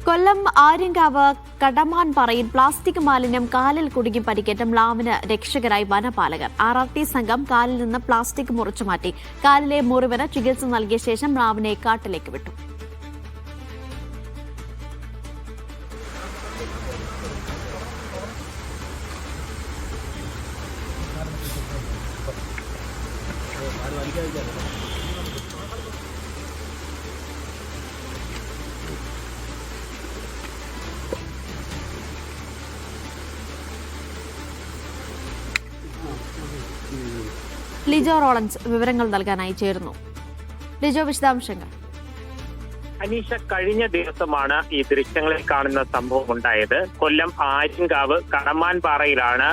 കൊല്ലം Aryankavu കടമാൻപാറയിൽ plastic മാലിന്യം കാലിൽ കുടുങ്ങി പരിക്കേറ്റ മ്ലാവിന് രക്ഷകരായി വനപാലകർ. RRT സംഘം കാലിൽ നിന്ന് പ്ലാസ്റ്റിക് മുറിച്ചുമാറ്റി. കാലിലെ മുറിവിന് ചികിത്സ നൽകിയ ശേഷം മ്ലാവിനെ കാട്ടിലേക്ക് വിട്ടു. ലിജോ റോളൻസ് വിവരങ്ങൾ നൽകാനായി ചേരുന്നു. ലിജോ, വിശദാംശങ്ങൾ. അനീഷ, കഴിഞ്ഞ ദിവസമാണ് ഈ ദൃശ്യങ്ങളിൽ കാണുന്ന സംഭവം ഉണ്ടായത്. കൊല്ലം ആര്യങ്കാവ് കടമാൻപാറയിലാണ്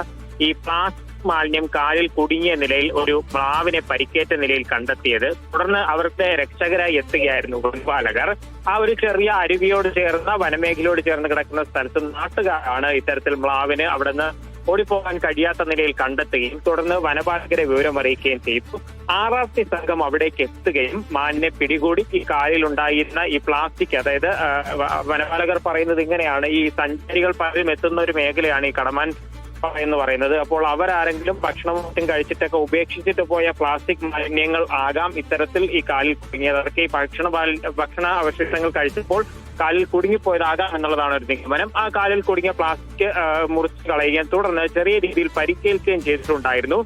ഈ പ്ലാസ്റ്റിക് മാലിന്യം കാലിൽ കുടുങ്ങിയ നിലയിൽ ഒരു മ്ലാവിനെ പരിക്കേറ്റ നിലയിൽ കണ്ടെത്തിയത്. തുടർന്ന് അവരുടെ രക്ഷകരായി എത്തുകയായിരുന്നു വനപാലകർ. ആ ഒരു ചെറിയ അരുവിയോട് ചേർന്ന വനമേഖലയോട് ചേർന്ന് കിടക്കുന്ന സ്ഥലത്ത് നാട്ടുകാരാണ് ഇത്തരത്തിൽ മ്ലാവിന് അവിടുന്ന് ഓടിപ്പോകാൻ കഴിയാത്ത നിലയിൽ കണ്ടെത്തുകയും തുടർന്ന് വനപാലകരെ വിവരം അറിയിക്കുകയും ചെയ്തു. RRT സംഘം അവിടേക്ക് എത്തുകയും മാനിനെ പിടികൂടി ഈ കാലിലുണ്ടായിരുന്ന ഈ പ്ലാസ്റ്റിക്, അതായത് വനപാലകർ പറയുന്നത് ഇങ്ങനെയാണ്, ഈ സഞ്ചാരികൾ പലരും എത്തുന്ന ഒരു മേഖലയാണ് ഈ കടമാൻ എന്ന് പറയുന്നത്. അപ്പോൾ അവരാരെങ്കിലും ഭക്ഷണവും കഴിച്ചിട്ടൊക്കെ ഉപേക്ഷിച്ചിട്ട് പോയ പ്ലാസ്റ്റിക് മാലിന്യങ്ങൾ ആകാം ഇത്തരത്തിൽ ഈ കാലിൽ കുടുങ്ങിയത്. അതൊക്കെ ഈ ഭക്ഷണ അവശിഷ്ടങ്ങൾ കഴിച്ചപ്പോൾ കാലിൽ കുടുങ്ങിപ്പോയതാകാം എന്നുള്ളതാണ് ഒരു നിഗമനം. ആ കാലിൽ കുടുങ്ങിയ പ്ലാസ്റ്റിക് മുറിച്ച് കളയുകയും തുടർന്ന് ചെറിയ രീതിയിൽ പരിക്കേൽക്കുകയും ചെയ്തിട്ടുണ്ടായിരുന്നു.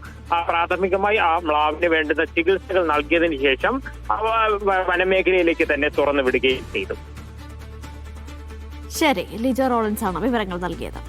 പ്രാഥമികമായി ആ മ്ലാവിന് വേണ്ടുന്ന ചികിത്സകൾ നൽകിയതിനു ശേഷം വനമേഖലയിലേക്ക് തന്നെ തുറന്നു വിടുകയും ചെയ്തു. ശരി, ലിജോ റോളൻസ് ആണ് വിവരങ്ങൾ നൽകിയത്.